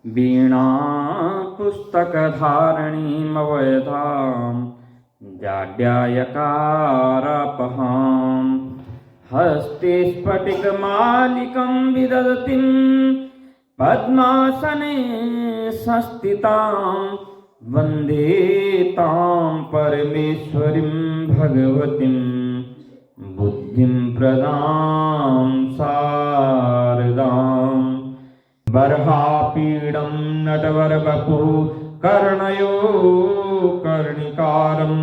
वीणा पुस्तकधारणीमवयधां जाड्यायकारपहां हस्ते स्फटिकमालिकं विदधतीं पद्मासने संस्थितां वन्दे तां परमेश्वरीं भगवतीं बुद्धिं प्रदां शारदां। बर्हापीडं नटवरवपुः कर्णयो कर्णिकारं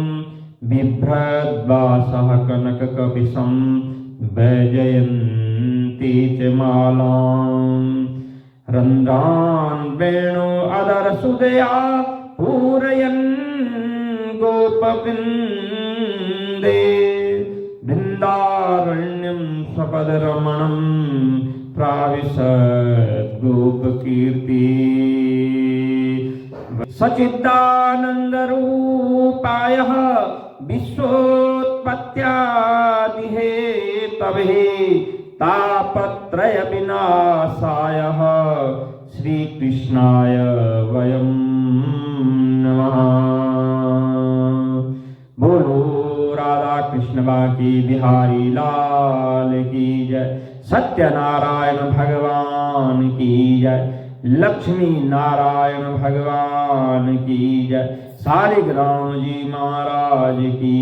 बिभ्रद्वासः कनककपिशं वैजयन्ती च मालां। रन्ध्रान् वेणो अदरसुदया पूरयन् गोपवृन्दे बृन्दारण्यं सपदरमणं प्राविशद् गोपकीर्ति। सच्चिदानन्दरूपायः विश्वोत्पत्त्यादिहेतवे तापत्रयविनाशाय श्रीकृष्णाय वयं नमः। बोलो राधा कृष्ण बांकी बिहारी लाल की जय। सत्यनारायण भगवान की जय। लक्ष्मी नारायण भगवान की जय। शालिग्राम जी महाराज की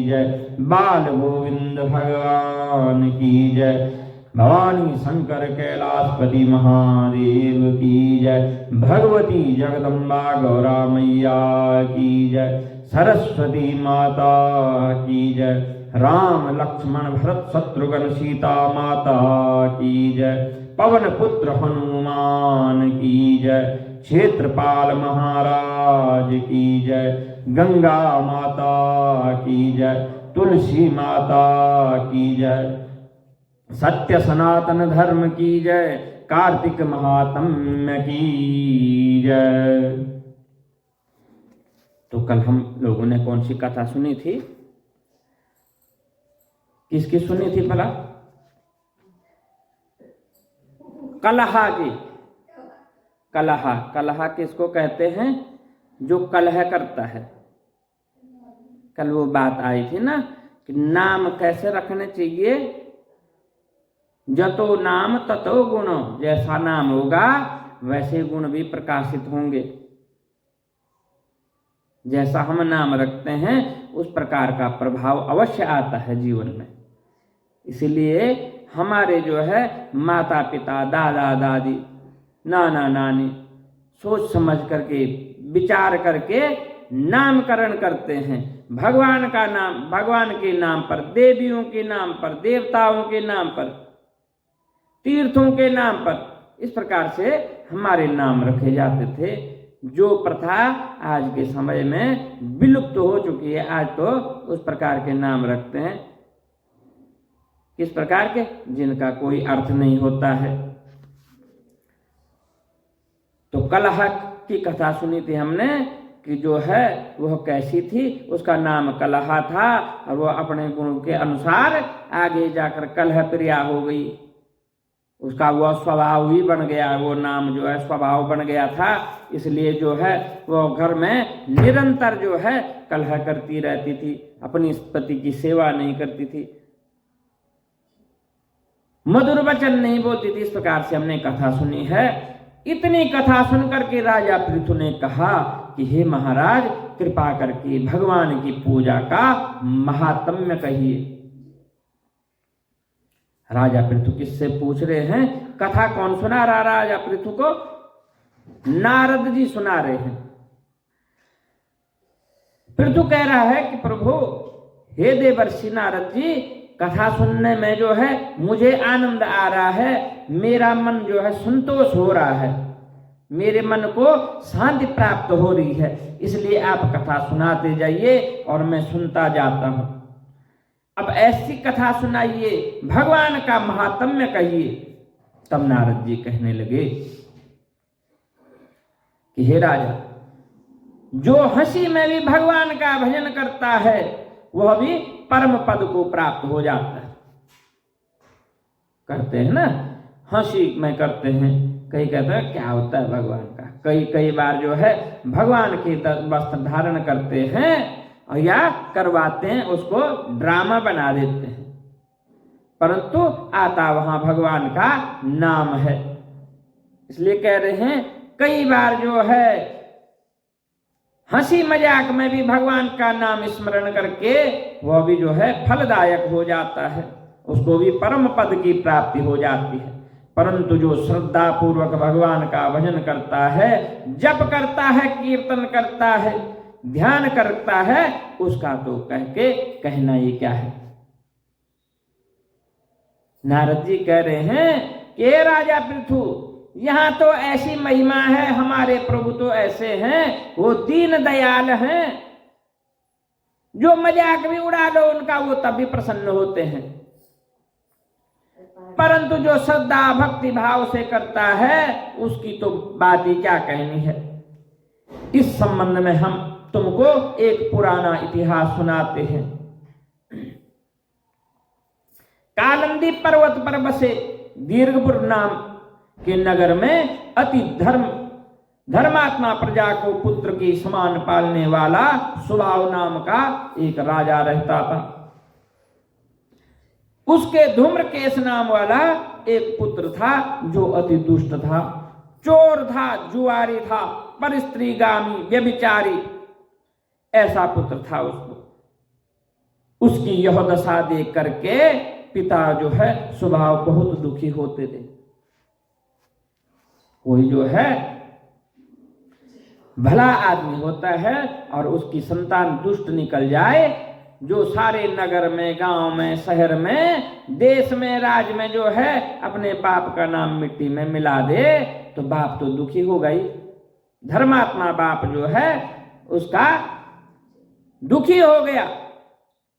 जय। बाल गोविंद भगवान की जय। भवानी शंकर कैलाशपति महादेव की जय। भगवती जगदम्बा गौरा मैया की जय। सरस्वती माता की जय। राम लक्ष्मण भरत शत्रुघ्न सीता माता की जय। पवन पुत्र हनुमान की जय। क्षेत्रपाल महाराज की जय। गंगा माता की जय। तुलसी माता की जय। सत्य सनातन धर्म की जय। कार्तिक महात्म्य की जय। तो कल हम लोगों ने कौन सी कथा सुनी थी? किसकी सुनी थी भला? कलहा की। कलहा, कलहा किसको कहते हैं? जो कलह करता है। कल वो बात आई थी ना कि नाम कैसे रखने चाहिए। जतो नाम ततो गुण, जैसा नाम होगा वैसे गुण भी प्रकाशित होंगे। जैसा हम नाम रखते हैं उस प्रकार का प्रभाव अवश्य आता है जीवन में। इसलिए हमारे जो है माता पिता, दादा दादी, नाना नानी सोच समझ करके, विचार करके नामकरण करते हैं। भगवान का नाम, भगवान के नाम पर, देवियों के नाम पर, देवताओं के नाम पर, तीर्थों के नाम पर, इस प्रकार से हमारे नाम रखे जाते थे। जो प्रथा आज के समय में विलुप्त हो चुकी है। आज तो उस प्रकार के नाम रखते हैं। किस प्रकार के? जिनका कोई अर्थ नहीं होता है। तो कलह की कथा सुनी थी हमने कि जो है वह कैसी थी। उसका नाम कलहा था और वह अपने गुण के अनुसार आगे जाकर कलह प्रिया हो गई। उसका वह स्वभाव ही बन गया। वो नाम जो है स्वभाव बन गया था। इसलिए जो है वह घर में निरंतर जो है कलह करती रहती थी। अपनी पति की सेवा नहीं करती थी, मधुर वचन नहीं बोलती थी। इस प्रकार से हमने कथा सुनी है। इतनी कथा सुनकर के राजा पृथु ने कहा कि हे महाराज, कृपा करके भगवान की पूजा का महात्म्य कहिए। राजा पृथु किससे पूछ रहे हैं? कथा कौन सुना रहा राजा पृथु को? नारद जी सुना रहे हैं। पृथु कह रहा है कि प्रभु, हे देवर्षि नारद जी, कथा सुनने में जो है मुझे आनंद आ रहा है। मेरा मन जो है संतोष हो रहा है। मेरे मन को शांति प्राप्त हो रही है। इसलिए आप कथा सुनाते जाइए और मैं सुनता जाता हूं। अब ऐसी कथा सुनाइए, भगवान का महात्म्य कहिए। तब नारद जी कहने लगे कि हे राजा, जो हंसी में भी भगवान का भजन करता है वह भी परम पद को प्राप्त हो जाता है। करते हैं ना, हंसी में करते हैं कई कहते हैं क्या होता है भगवान का, कई बार जो है भगवान के वस्त्र धारण करते हैं और या करवाते हैं, उसको ड्रामा बना देते हैं, परंतु आता वहां भगवान का नाम है। इसलिए कह रहे हैं कई बार जो है हंसी मजाक में भी भगवान का नाम स्मरण करके वह भी जो है फलदायक हो जाता है, उसको भी परम पद की प्राप्ति हो जाती है। परंतु जो श्रद्धा पूर्वक भगवान का भजन करता है, जप करता है, कीर्तन करता है, ध्यान करता है, उसका तो कह के कहना ही क्या है। नारद जी कह रहे हैं कि राजा पृथु, यहाँ तो ऐसी महिमा है, हमारे प्रभु तो ऐसे हैं, वो दीन दयाल हैं, जो मजाक भी उड़ा लो उनका वो तब भी प्रसन्न होते हैं। परंतु जो श्रद्धा भक्ति भाव से करता है उसकी तो बात ही क्या कहनी है। इस संबंध में हम तुमको एक पुराना इतिहास सुनाते हैं। कालंदी पर्वत पर बसे दीर्घपुर नाम के नगर में अति धर्मात्मा प्रजा को पुत्र की समान पालने वाला सुभाव नाम का एक राजा रहता था। उसके धूम्रकेश नाम वाला एक पुत्र था जो अति दुष्ट था, चोर था, जुआरी था, परस्त्रीगामी, व्यभिचारी, ऐसा पुत्र था उसको। उसकी यह दशा देख करके पिता जो है स्वभाव बहुत दुखी होते थे। कोई जो है भला आदमी होता है और उसकी संतान दुष्ट निकल जाए, जो सारे नगर में, गांव में, शहर में, देश में, राज्य में जो है अपने बाप का नाम मिट्टी में मिला दे तो बाप तो दुखी हो गई। धर्मात्मा बाप जो है उसका दुखी हो गया।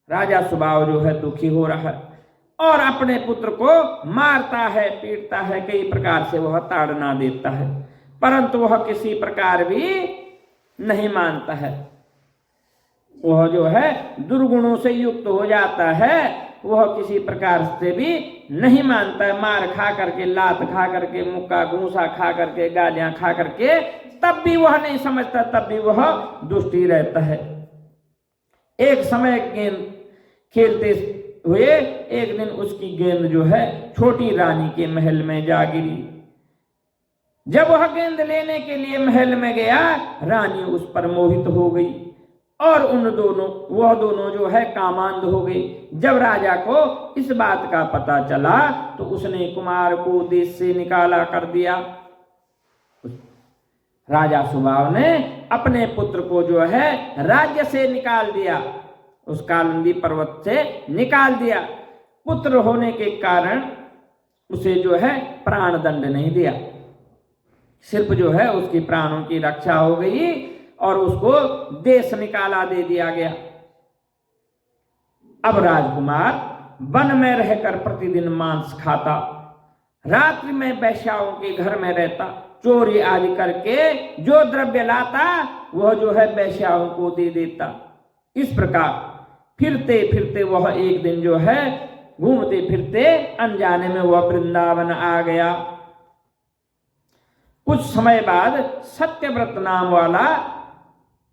राजा स्वभाव जो है दुखी हो रहा है और अपने पुत्र को मारता है, पीटता है, कई प्रकार से वह ताड़ना देता है, परंतु वह किसी प्रकार भी नहीं मानता है। वह जो है दुर्गुणों से युक्त हो जाता है, वह किसी प्रकार से भी नहीं मानता है। मार खा करके, लात खा करके, मुक्का घूसा खा करके, गालियां खा करके, तब भी वह नहीं समझता, तब भी वह दुष्ट ही रहता है। एक समय गेंद खेलते हुए एक दिन उसकी गेंद जो है छोटी रानी के महल में जा गिरी। जब वह गेंद लेने के लिए महल में गया, रानी उस पर मोहित हो गई और वह दोनों जो है कामांध हो गई। जब राजा को इस बात का पता चला तो उसने कुमार को देश से निकाला कर दिया। राजा सुबाव ने अपने पुत्र को जो है राज्य से निकाल दिया, उस कालंदी पर्वत से निकाल दिया। पुत्र होने के कारण उसे जो है प्राण दंड नहीं दिया, सिर्फ जो है उसकी प्राणों की रक्षा हो गई और उसको देश निकाला दे दिया गया। अब राजकुमार वन में रहकर प्रतिदिन मांस खाता, रात्रि में वैश्याओं के घर में रहता, चोरी आदि करके जो द्रव्य लाता वह जो है वैश्याओं को दे देता। इस प्रकार फिरते फिरते वह एक दिन जो है घूमते फिरते अनजाने में वह वृंदावन आ गया। कुछ समय बाद सत्यव्रत नाम वाला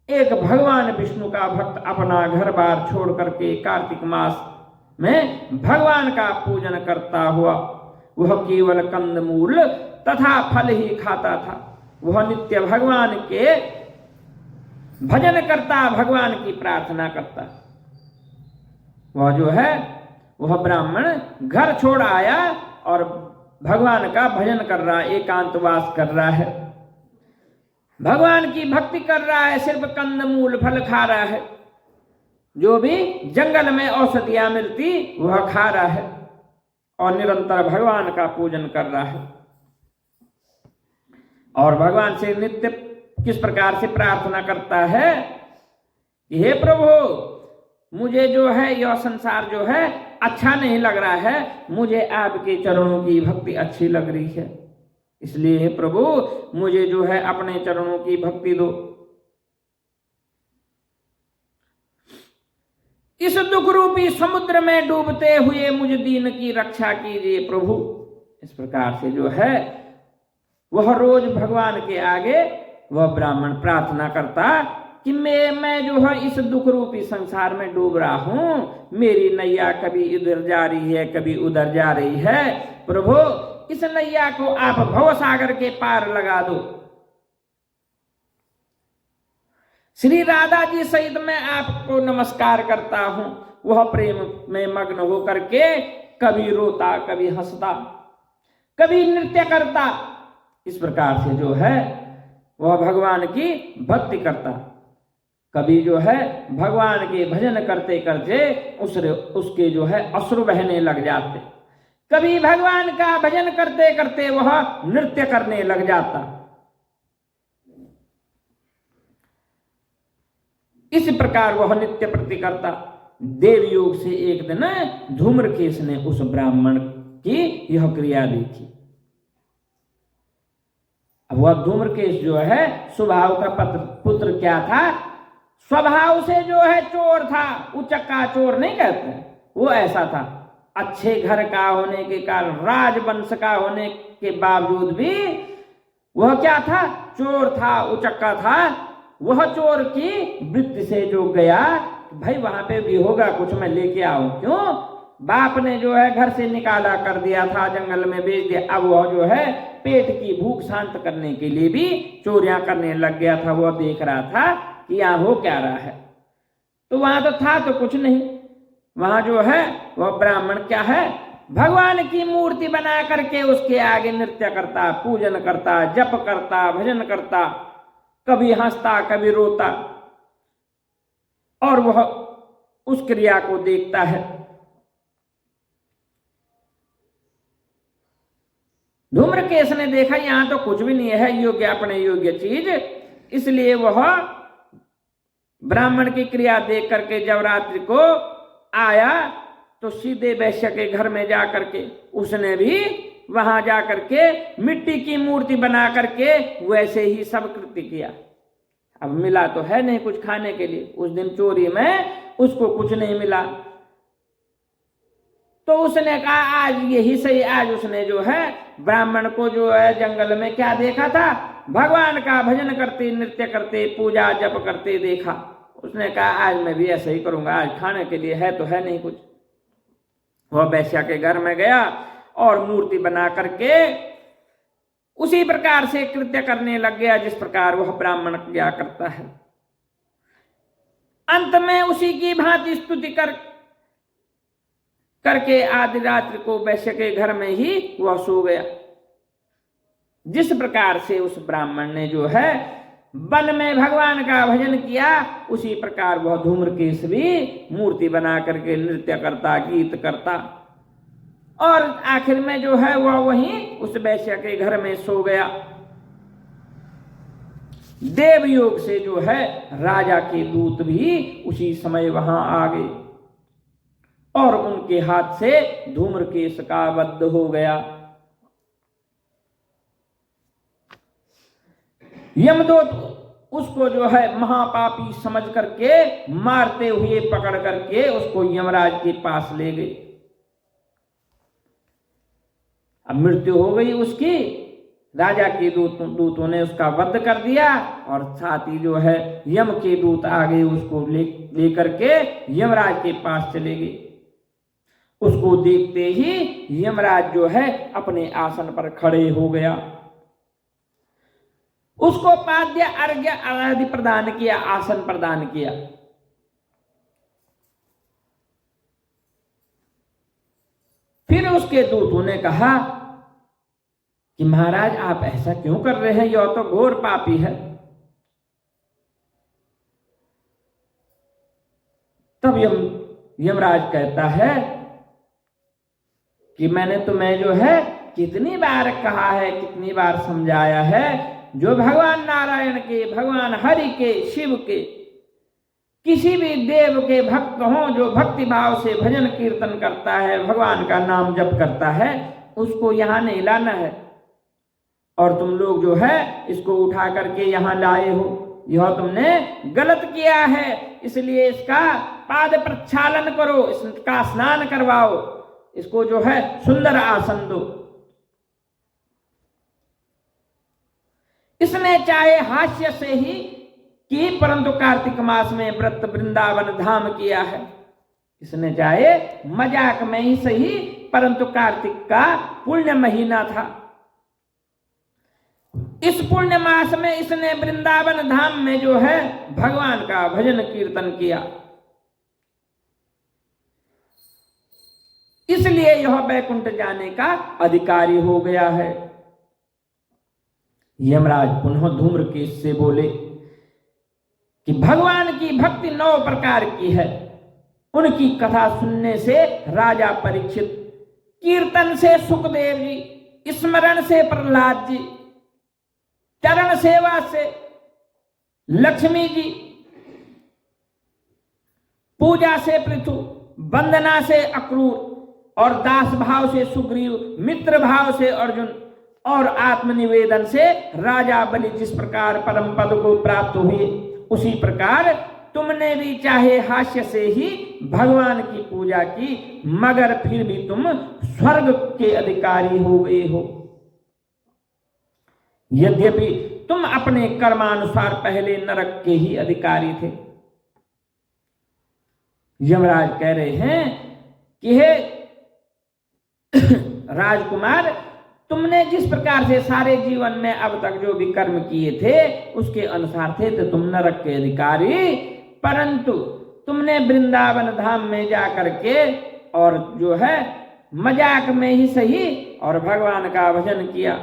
एक भगवान विष्णु का भक्त अपना घर बार छोड़ करके कार्तिक मास में भगवान का पूजन करता हुआ, वह केवल कंदमूल तथा फल ही खाता था। वह नित्य भगवान के भजन करता, भगवान की प्रार्थना करता। वह जो है वह ब्राह्मण घर छोड़ आया और भगवान का भजन कर रहा है, एकांतवास कर रहा है, भगवान की भक्ति कर रहा है, सिर्फ कंदमूल फल खा रहा है, जो भी जंगल में औषधियां मिलती वह खा रहा है और निरंतर भगवान का पूजन कर रहा है। और भगवान से नित्य किस प्रकार से प्रार्थना करता है कि हे प्रभु, मुझे जो है यह संसार जो है अच्छा नहीं लग रहा है, मुझे आपके चरणों की भक्ति अच्छी लग रही है, इसलिए हे प्रभु मुझे जो है अपने चरणों की भक्ति दो। इस दुख रूपी समुद्र में डूबते हुए मुझ दीन की रक्षा कीजिए प्रभु। इस प्रकार से जो है वह रोज भगवान के आगे वह ब्राह्मण प्रार्थना करता कि मैं जो है इस दुख रूपी संसार में डूब रहा हूं, मेरी नैया कभी इधर जा रही है कभी उधर जा रही है, प्रभु इस नैया को आप भवसागर के पार लगा दो। श्री राधा जी सहित मैं आपको नमस्कार करता हूं। वह प्रेम में मग्न होकर के कभी रोता कभी हंसता कभी नृत्य करता, इस प्रकार से जो है वह भगवान की भक्ति करता। कभी जो है भगवान के भजन करते करते उसके जो है अश्रु बहने लग जाते, कभी भगवान का भजन करते करते वह नृत्य करने लग जाता। इस प्रकार वह नित्य प्रति करता। देवयोग से एक दिन धूम्रकेश ने उस ब्राह्मण की यह क्रिया देखी। अब वह धूम्रकेश जो है स्वभाव का पुत्र क्या था, स्वभाव से जो है चोर था, उचक्का चोर नहीं कहते, वो ऐसा था। अच्छे घर का होने के कारण, राजवंश का होने के बावजूद भी वह क्या था, चोर था, उचक्का था। वह चोर की वृत्ति से जो गया, भाई वहां पे भी होगा कुछ, मैं लेके आऊं। क्यों? बाप ने जो है घर से निकाला कर दिया था, जंगल में बेच दिया। अब वह जो है पेट की भूख शांत करने के लिए भी चोरियां करने लग गया था। वह देख रहा था कि यहाँ हो क्या रहा है। तो वहां तो था तो कुछ नहीं, वहां जो है वह ब्राह्मण क्या है, भगवान की मूर्ति बना करके उसके आगे नृत्य करता, पूजन करता, जप करता, भजन करता, कभी हंसता कभी रोता, और वह उस क्रिया को देखता है। धूम्रकेश ने देखा यहां तो कुछ भी नहीं है योग्य, अपने योग्य चीज, इसलिए वह ब्राह्मण की क्रिया देख करके जब रात्रि को आया तो सीधे वैश्य के घर में जा करके उसने भी वहां जा करके मिट्टी की मूर्ति बना करके वैसे ही सब कृत्य किया। अब मिला तो है नहीं कुछ खाने के लिए, उस दिन चोरी में उसको कुछ नहीं मिला। तो उसने कहा आज यही सही, आज उसने जो है ब्राह्मण को जो है जंगल में क्या देखा था, भगवान का भजन करते, नृत्य करते, पूजा जप करते देखा। उसने कहा आज मैं भी ऐसा ही करूंगा, आज खाने के लिए है तो है नहीं कुछ। वह वैश्या के घर में गया और मूर्ति बना करके उसी प्रकार से कृत्य करने लग गया जिस प्रकार वह ब्राह्मण किया करता है। अंत में उसी की भांति स्तुति करके आधी रात्रि को वैश्य के घर में ही वह सो गया। जिस प्रकार से उस ब्राह्मण ने जो है वन में भगवान का भजन किया, उसी प्रकार वह धूम्रकेश भी मूर्ति बना करके नृत्य करता, गीत करता, और आखिर में जो है वह वहीं उस वैश्य के घर में सो गया। देवयोग से जो है राजा के दूत भी उसी समय वहां आ गए और उनके हाथ से धूम्रकेश का वध हो गया। यमदूत उसको जो है महापापी समझ करके मारते हुए पकड़ करके उसको यमराज के पास ले गए। अब मृत्यु हो गई उसकी, राजा के दूतों ने उसका वध कर दिया और साथ ही जो है यम के दूत आ गए, उसको ले करके यमराज के पास चले गए। उसको देखते ही यमराज जो है अपने आसन पर खड़े हो गया, उसको पाद्य अर्घ्य आदि प्रदान किया, आसन प्रदान किया। फिर उसके दूतों ने कहा कि महाराज आप ऐसा क्यों कर रहे हैं, यह तो घोर पापी है। तब यमराज कहता है कि मैंने तुम्हें जो है कितनी बार कहा है, कितनी बार समझाया है, जो भगवान नारायण के, भगवान हरि के, शिव के, किसी भी देव के भक्त हों, जो भक्ति भाव से भजन कीर्तन करता है, भगवान का नाम जप करता है, उसको यहाँ नहीं लाना है। और तुम लोग जो है इसको उठा करके यहाँ लाए हो, यह तुमने गलत किया है, इसलिए इसका पाद प्रक्षालन करो, इसका स्नान करवाओ, इसको जो है सुंदर आसन दो। इसने चाहे हास्य से ही की, परंतु कार्तिक मास में व्रत वृंदावन धाम किया है। इसने चाहे मजाक में ही सही, परंतु कार्तिक का पुण्य महीना था। इस पुण्य मास में इसने वृंदावन धाम में जो है भगवान का भजन कीर्तन किया, इसलिए यह वैकुंठ जाने का अधिकारी हो गया है। यमराज पुनः धूम्रकेश से बोले कि भगवान की भक्ति 9 प्रकार की है। उनकी कथा सुनने से राजा परीक्षित, कीर्तन से सुखदेव जी, स्मरण से प्रहलाद जी, चरण सेवा से लक्ष्मी जी, पूजा से पृथु, वंदना से अक्रूर और दास भाव से सुग्रीव, मित्र भाव से अर्जुन और आत्मनिवेदन से राजा बलि जिस प्रकार परम पद को प्राप्त हुए, उसी प्रकार तुमने भी चाहे हास्य से ही भगवान की पूजा की, मगर फिर भी तुम स्वर्ग के अधिकारी हो गए हो। यद्यपि तुम अपने कर्मानुसार पहले नरक के ही अधिकारी थे। यमराज कह रहे हैं कि हे राजकुमार, तुमने जिस प्रकार से सारे जीवन में अब तक जो भी कर्म किए थे उसके अनुसार थे तो तुम नरक के अधिकारी, परंतु तुमने वृंदावन धाम में जाकर के और जो है मजाक में ही सही और भगवान का भजन किया,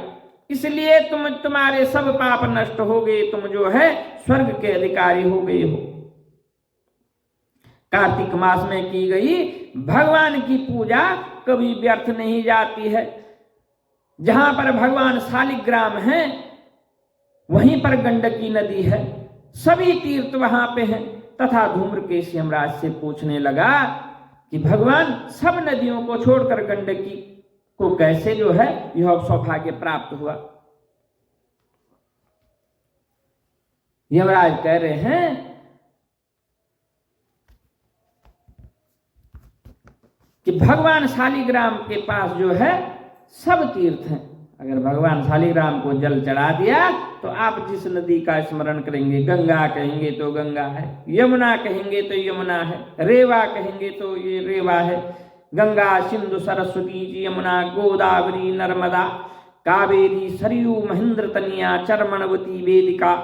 इसलिए तुम्हारे सब पाप नष्ट हो गए, तुम जो है स्वर्ग के अधिकारी हो गए हो। कार्तिक मास में की गई भगवान की पूजा कभी व्यर्थ नहीं जाती है। जहां पर भगवान शालिग्राम हैं वहीं पर गंडकी नदी है, सभी तीर्थ वहां पे हैं। तथा धूम्रकेश यमराज से पूछने लगा कि भगवान सब नदियों को छोड़कर गंडकी को कैसे जो है यह सौभाग्य प्राप्त हुआ। यमराज कह रहे हैं कि भगवान शालिग्राम के पास जो है सब तीर्थ हैं। अगर भगवान शालिग्राम को जल चढ़ा दिया तो आप जिस नदी का स्मरण करेंगे, गंगा कहेंगे तो गंगा है, यमुना कहेंगे तो यमुना है, रेवा कहेंगे तो ये रेवा है। गंगा सिंधु सरस्वती यमुना गोदावरी नर्मदा कावेरी सरयू महेंद्र तनिया चरमणवती वेदिका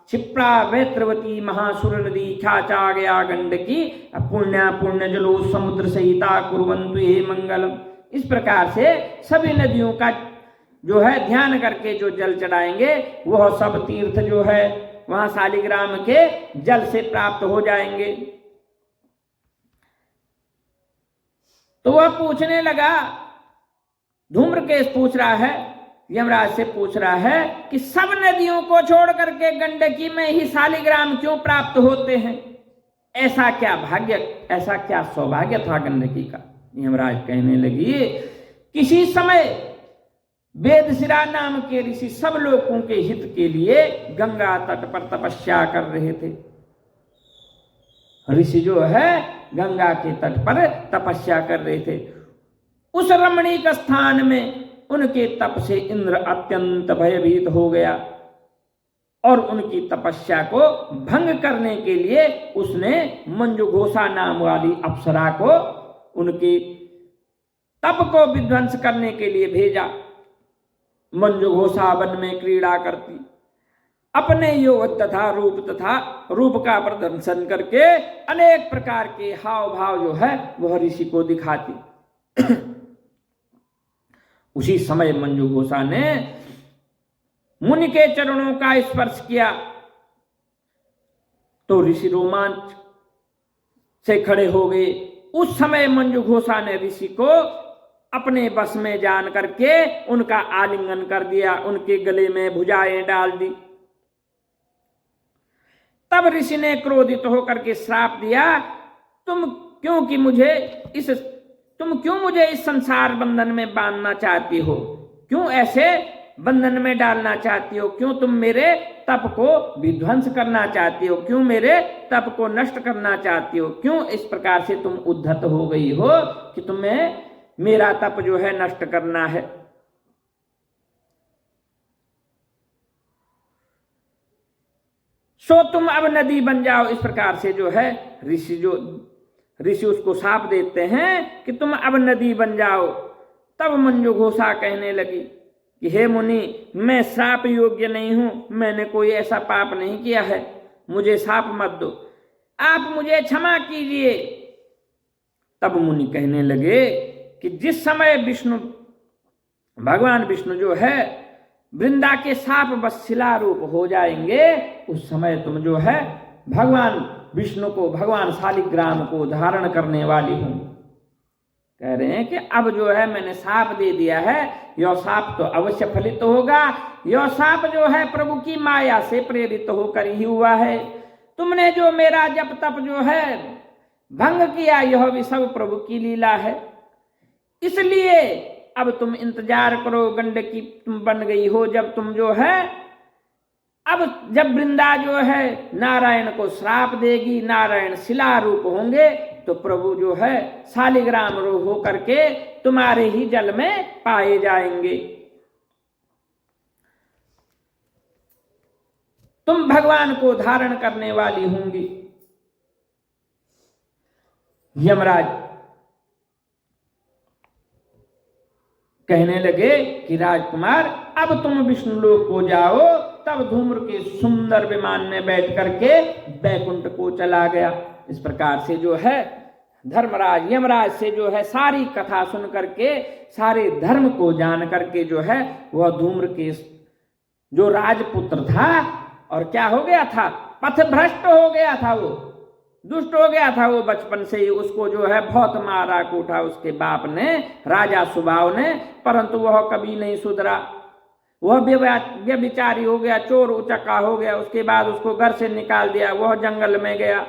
क्षिप्रा वैत्रवती महासुर नदी ख्याचा गया गंडकी पुण्य पुण्य जलो समुद्र सहिता कुर्वन्तु हे मंगलम। इस प्रकार से सभी नदियों का जो है ध्यान करके जो जल चढ़ाएंगे वह सब तीर्थ जो है वहां शालिग्राम के जल से प्राप्त हो जाएंगे। तो वह पूछने लगा, धूम्रकेश पूछ रहा है, यमराज से पूछ रहा है कि सब नदियों को छोड़ करके गंडकी में ही शालिग्राम क्यों प्राप्त होते हैं? ऐसा क्या भाग्य, ऐसा क्या सौभाग्य था गंडकी का? यमराज कहने लगी, किसी समय वेदशिरा नाम के ऋषि सब लोगों के हित के लिए गंगा तट पर तपस्या कर रहे थे। ऋषि जो है गंगा के तट पर तपस्या कर रहे थे। उस रमणीक स्थान में उनके तप से इंद्र अत्यंत भयभीत हो गया और उनकी तपस्या को भंग करने के लिए उसने मंजुघोषा नाम वाली अप्सरा को उनके तप को विध्वंस करने के लिए भेजा। मंजुघोषा वन में क्रीड़ा करती, अपने योग तथा रूप का प्रदर्शन करके अनेक प्रकार के हाव भाव जो है वह ऋषि को दिखाती। उसी समय मंजुघोषा ने मुनि के चरणों का स्पर्श किया तो ऋषि रोमांच से खड़े हो गए। उस समय मंजुघोषा ने ऋषि को अपने बस में जान करके उनका आलिंगन कर दिया, उनके गले में भुजाएं डाल दी। तब ऋषि ने क्रोधित होकर के श्राप दिया, तुम क्यों मुझे इस संसार बंधन में बांधना चाहती हो? क्यों ऐसे बंधन में डालना चाहती हो? क्यों तुम मेरे तप को विध्वंस करना चाहती हो? क्यों मेरे तप को नष्ट करना चाहती हो? क्यों इस प्रकार से तुम उद्धत हो गई हो कि तुम्हें मेरा तप जो है नष्ट करना है? सो तुम अब नदी बन जाओ। इस प्रकार से जो है ऋषि उसको शाप देते हैं कि तुम अब नदी बन जाओ। तब मंजूघोषा कहने लगी कि हे मुनि, मैं श्राप योग्य नहीं हूं, मैंने कोई ऐसा पाप नहीं किया है, मुझे शाप मत दो, आप मुझे क्षमा कीजिए। तब मुनि कहने लगे कि जिस समय भगवान विष्णु जो है वृंदा के साप बस शिला रूप हो जाएंगे, उस समय तुम जो है भगवान विष्णु को, भगवान शालिग्राम को धारण करने वाली हूं। कह रहे हैं कि अब जो है मैंने साप दे दिया है, यह साप तो अवश्य फलित होगा। यह साप जो है प्रभु की माया से प्रेरित होकर ही हुआ है। तुमने जो मेरा जप तप जो है भंग किया, यह भी सब प्रभु की लीला है। इसलिए अब तुम इंतजार करो, गंडकी तुम बन गई हो। जब तुम जो है अब जब वृंदा जो है नारायण को श्राप देगी, नारायण शिला रूप होंगे, तो प्रभु जो है शालिग्राम रूप होकर के तुम्हारे ही जल में पाए जाएंगे। तुम भगवान को धारण करने वाली होंगी। यमराज कहने लगे कि राजकुमार, अब तुम विष्णु लोक को जाओ। तब धूम्र के सुंदर विमान में बैठ करके बैकुंठ को चला गया। इस प्रकार से जो है धर्मराज यमराज से जो है सारी कथा सुन करके, सारे धर्म को जान करके जो है वह धूम्र के जो राजपुत्र था, और क्या हो गया था, पथभ्रष्ट हो गया था, वो दुष्ट हो गया था। वो बचपन से ही उसको जो है बहुत मारा कूटा उसके बाप ने, राजा सुबाव ने, परंतु वह कभी नहीं सुधरा। वह व्यभिचारी हो गया, चोर उचक्का हो गया। उसके बाद उसको घर से निकाल दिया, वह जंगल में गया।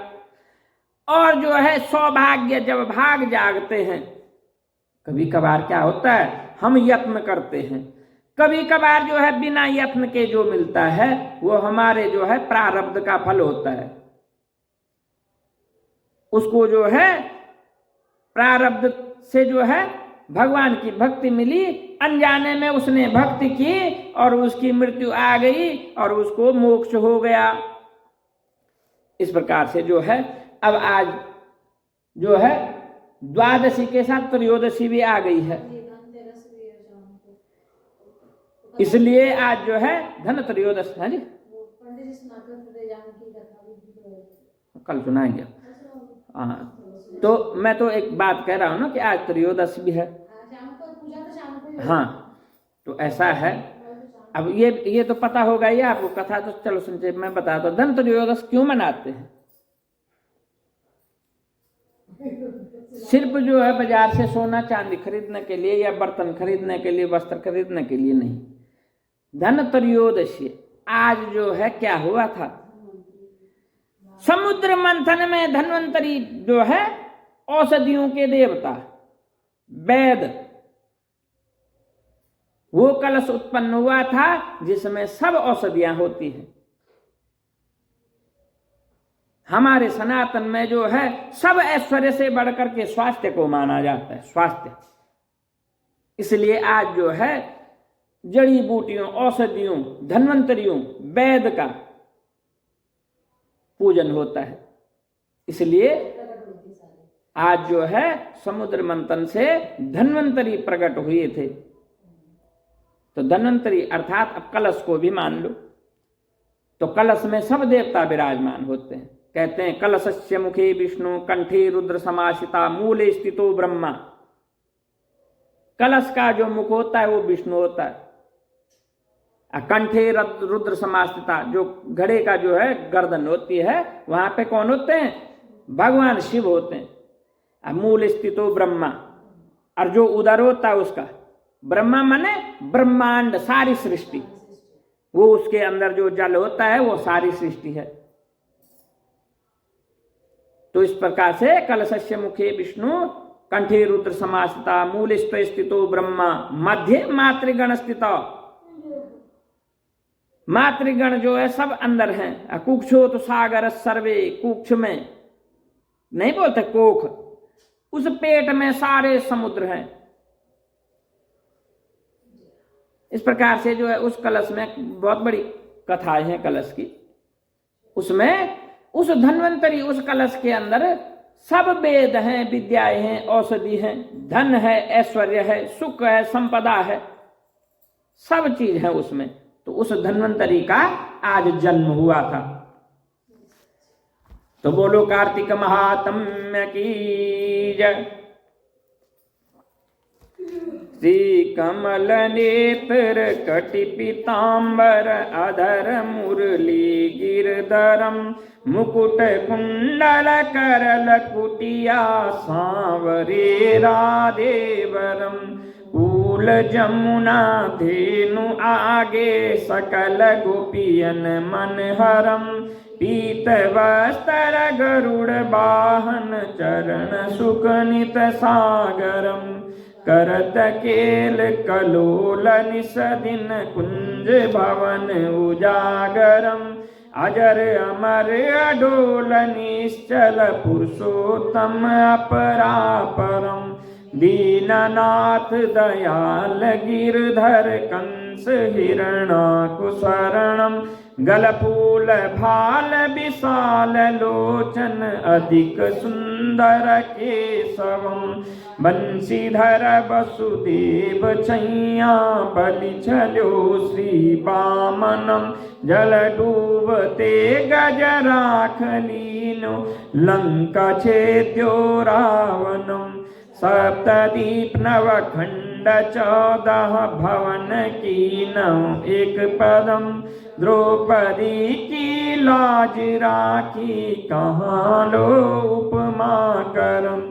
और जो है सौभाग्य जब भाग जागते हैं, कभी कभार क्या होता है, हम यत्न करते हैं, कभी कभार जो है बिना यत्न के जो मिलता है वो हमारे जो है प्रारब्ध का फल होता है। उसको जो है प्रारब्ध से जो है भगवान की भक्ति मिली, अनजाने में उसने भक्ति की और उसकी मृत्यु आ गई और उसको मोक्ष हो गया। इस प्रकार से जो है अब आज जो है द्वादशी के साथ त्रयोदशी भी आ गई है, इसलिए आज जो है धन त्रयोदशी है जी, कल सुनाएंगे। हाँ, तो मैं तो एक बात कह रहा हूँ ना कि आज त्रयोदशी भी है। हाँ, तो ऐसा है। अब ये तो पता होगा ही आपको, कथा तो चलो संक्षेप में बता दो। धन त्रयोदश क्यों मनाते हैं? सिर्फ जो है बाजार से सोना चांदी खरीदने के लिए या बर्तन खरीदने के लिए, वस्त्र खरीदने के लिए नहीं। धन त्रयोदशी आज जो है क्या हुआ था, समुद्र मंथन में धन्वंतरी जो है औषधियों के देवता वैद, वो कलश उत्पन्न हुआ था जिसमें सब औषधियां होती हैं। हमारे सनातन में जो है सब ऐश्वर्य से बढ़कर के स्वास्थ्य को माना जाता है, स्वास्थ्य। इसलिए आज जो है जड़ी बूटियों, औषधियों, धन्वंतरियों, वैद का पूजन होता है। इसलिए आज जो है समुद्र मंथन से धन्वंतरी प्रकट हुए थे। तो धन्वंतरी अर्थात अब कलश को भी मान लो, तो कलश में सब देवता विराजमान होते हैं। कहते हैं कलशस्य मुखे विष्णु कंठे रुद्र समासिता मूले स्थितो ब्रह्मा। कलश का जो मुख होता है वो विष्णु होता है, कंठे रुद्र समास्थिता, जो घड़े का जो है गर्दन होती है वहां पे कौन होते हैं, भगवान शिव होते हैं। मूल स्थितो ब्रह्मा, और जो उदर होता है उसका ब्रह्मा माने ब्रह्मांड, सारी सृष्टि, वो उसके अंदर जो जल होता है वो सारी सृष्टि है। तो इस प्रकार से कलशस्य मुखे विष्णु कंठे रुद्र समास्थिता मूल स्थितो ब्रह्मा मध्य मातृगण स्थिता। मातृगण जो है सब अंदर हैं। कुक्षो तो सागर सर्वे, कुक्ष में नहीं बोलते कोख, उस पेट में सारे समुद्र हैं। इस प्रकार से जो है उस कलश में बहुत बड़ी कथाएं हैं कलश की। उसमें उस धन्वंतरी उस कलश के अंदर सब वेद हैं, विद्याएं हैं, औषधि हैं, धन है, ऐश्वर्य है, सुख है, संपदा है, सब चीज है उसमें। तो उस धन्वंतरी का आज जन्म हुआ था। तो बोलो कार्तिक महात्म्य की जय। श्री कमल नेत्र कटि पीताम्बर अधर मुरली गिरधरम मुकुट कुंडल करल कुटिया सांवरे राधेवरम फूल जमुना धेनु आगे सकल गोपियन मनहरम पीत वस्त्र गरुड़ वाहन चरण सुकनित सागरम करत केल कलोल निसदिन कुंज भवन उजागरम अजर अमर अडोल निश्चल पुरुषोत्तम अपरापरम दीननाथ दयाल गिरधर कंस हिरणाकुशरणम गलफूल भाल विशाल लोचन अधिक सुंदर केशवम बंशीधर वसुदेव छैया बलि छल्यो श्री वामनम जल डूबते गजराख लीनो लंका छेद्यो रावणम सप्तदीप नवखंड 14 भवन कीनौ एक पदम द्रौपदी की लाज राखी कहाँ लो उपमा करम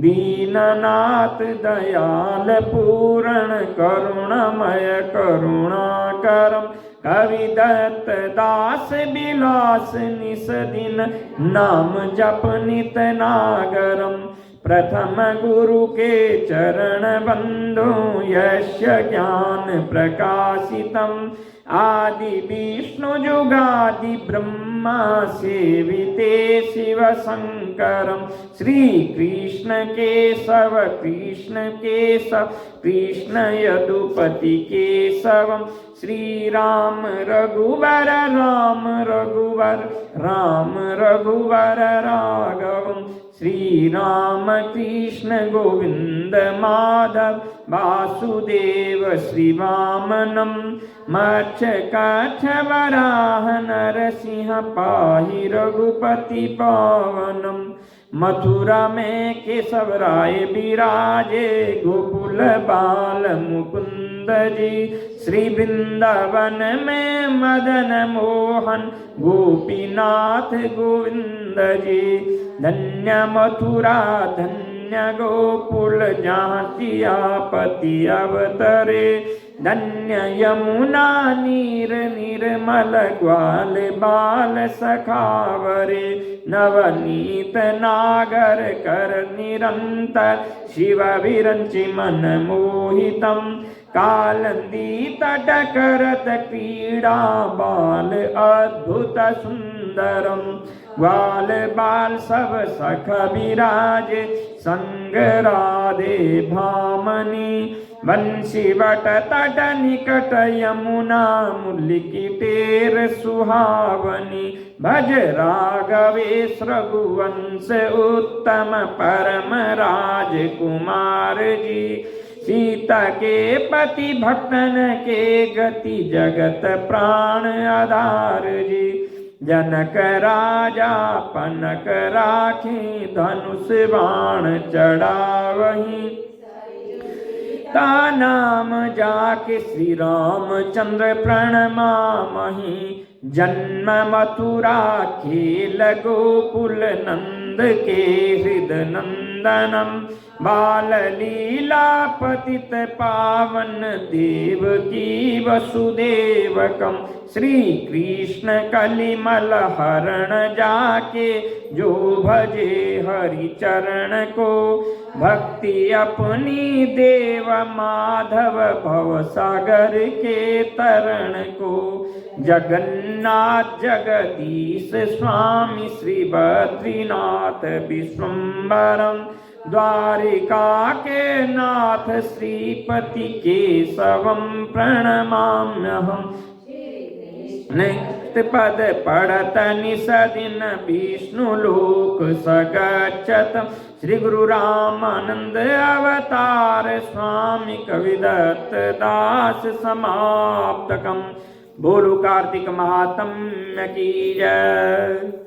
दीननाथ दयाल पूर्ण करुणमय करुणा करम कवि दत्त दास विलास निस दिन नाम जप नित नागरम प्रथम गुरु के चरण बंधु यस्य ज्ञान प्रकाशितम आदि विष्णु जुगादि ब्रह्मा सेविते शिव शंकरम श्री कृष्ण केशव कृष्ण केशव कृष्ण यदुपति केशवम श्री राम रघुवर राम रघुवर राम रघुवर राघवम श्री राम कृष्ण गोविंद माधव वासुदेव श्री वामनम मत्स्य कच्छ वराह नरसिंह पाहि रघुपति पावनम मथुरा में केशव राय विराजे गोकुल बाल मुकुंद जी श्री वृंदावन में मदन मोहन गोपीनाथ गोविंद जी धन्य मथुरा धन्य गोकुल जहाँ सियापति अवतरे धन्य यमुना नीर निर्मल ग्वाल बाल सखावरे नवनीत नागर कर निरंतर शिव विरंचि मन मोहितम कालंदी तट करत क्रीड़ा बाल अद्भुत सुंदरम ग्वाल बाल सब सख विराज संग राधे भामनी बंशी वट तट निकट यमुना मुल्की टेर सुहावनी भज राघवेश रघुवंश उत्तम परम राजकुमार जी सीता के पति भक्तन के गति जगत प्राण आधार जी जनक राजा पनक राखी धनुष बाण चढ़ावही ता नाम जाके श्री रामचंद्र प्रणमामहि जन्म मथुरा खेल गोकुल नंद के हृदय नंदनम बाल लीला पतित पावन देव की वसुदेवकम श्री कृष्ण कलिमल हरण जाके जो भजे हरि चरण को भक्ति अपनी देव माधव भव सागर के तरण को जगन्नाथ जगदीश स्वामी श्री बद्रीनाथ विश्वम्बरम द्वारिका के नाथ श्रीपति केशवम प्रणमाम्यहम् पद पढ़त निसदिन विष्णुलोक सगच्छत। श्री गुरु रामानंद अवतार स्वामी कविदत्त दास समाप्तकम। बोलो कार्तिक महात्म्य की जय।